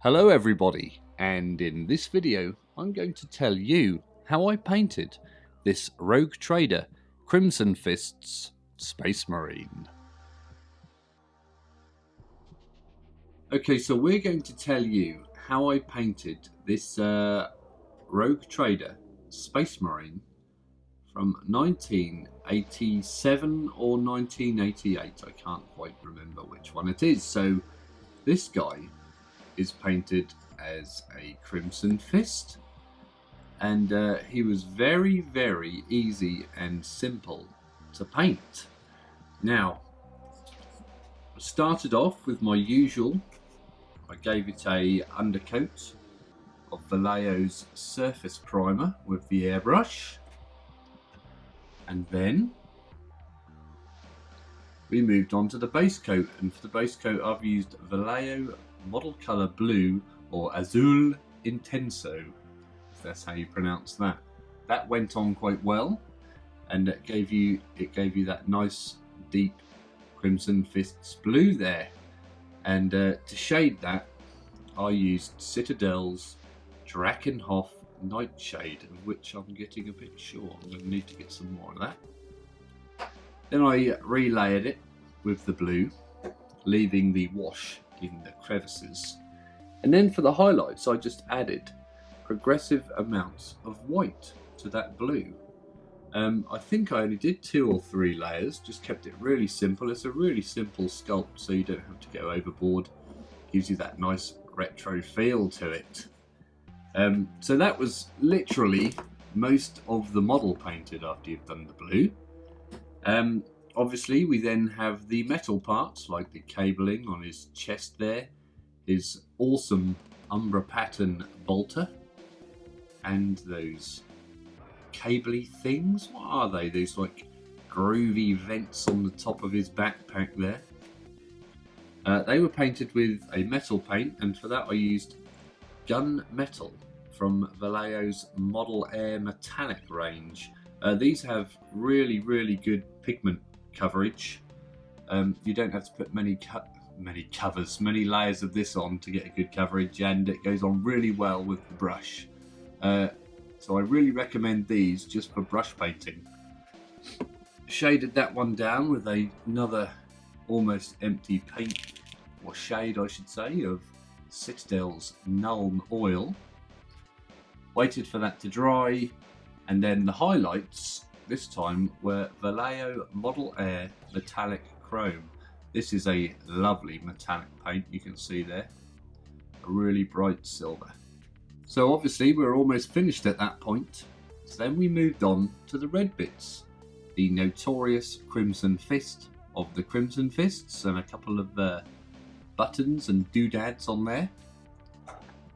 Hello everybody, and in this video I'm going to tell you how I painted this Rogue Trader Crimson Fist's Space Marine. Okay, so we're going to tell you how I painted this Rogue Trader Space Marine from 1987 or 1988. I can't quite remember which one it is. So this guy is painted as a Crimson Fist, and he was very easy and simple to paint. Now, I started off with my usual. I gave it a undercoat of Vallejo's surface primer with the airbrush, and then we moved on to the base coat, and for the base coat I've used Vallejo Model Color Blue or Azul Intenso, if that's how you pronounce that. That went on quite well, and it gave you that nice deep Crimson Fists blue there. And to shade that, I used Citadel's Drakenhof Nightshade, of which I'm getting a bit short. I'm going to need to get some more of that. Then I relayered it with the blue, leaving the wash in the crevices. And then for the highlights, I just added progressive amounts of white to that blue. I think I only did 2 or 3 layers, just kept it really simple. It's a really simple sculpt, so you don't have to go overboard. Gives you that nice retro feel to it. So that was literally most of the model painted after you've done the blue. Obviously, we then have the metal parts, like the cabling on his chest there, his awesome Umbra pattern bolter, and those cabley things. What are they? Those like groovy vents on the top of his backpack there. They were painted with a metal paint, and for that I used Gun Metal from Vallejo's Model Air Metallic range. These have really good pigment coverage. You don't have to put many layers of this on to get a good coverage, and it goes on really well with the brush. So I really recommend these just for brush painting. Shaded that one down with another almost empty paint, or shade I should say, of Citadel's Nuln Oil. Waited for that to dry, and then the highlights this time were Vallejo Model Air Metallic Chrome. This is a lovely metallic paint, you can see there. A really bright silver. So obviously we're almost finished at that point. So then we moved on to the red bits. The notorious Crimson Fist of the Crimson Fists, and a couple of buttons and doodads on there.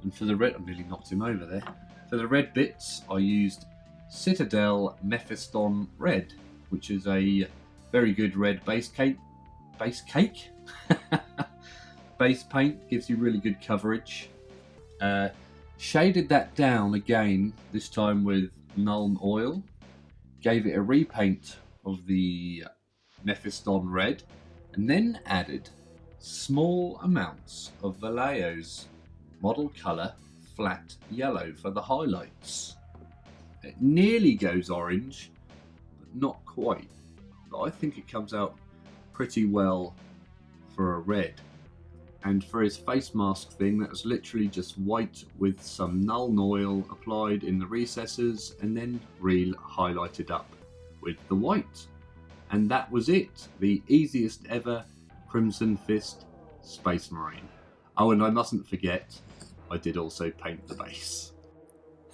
And for the red, I nearly knocked him over there. For the red bits, I used Citadel Mephiston Red, which is a very good red base paint, gives you really good coverage. Shaded that down again, this time with Nuln Oil, gave it a repaint of the Mephiston Red, and then added small amounts of Vallejo's Model Color Flat Yellow for the highlights. It nearly goes orange, but not quite. But I think it comes out pretty well for a red. And for his face mask thing, that was literally just white with some Nuln Oil applied in the recesses, and then highlighted up with the white. And that was it. The easiest ever Crimson Fist Space Marine. Oh, and I mustn't forget, I did also paint the base.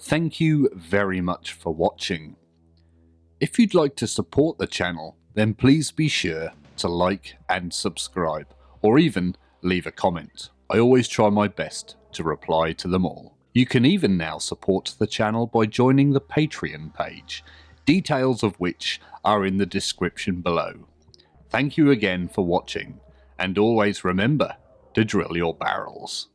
Thank you very much for watching. If you'd like to support the channel, then please be sure to like and subscribe, or even leave a comment. I always try my best to reply to them all. You can even now support the channel by joining the Patreon page, details of which are in the description below. Thank you again for watching, and always remember to drill your barrels.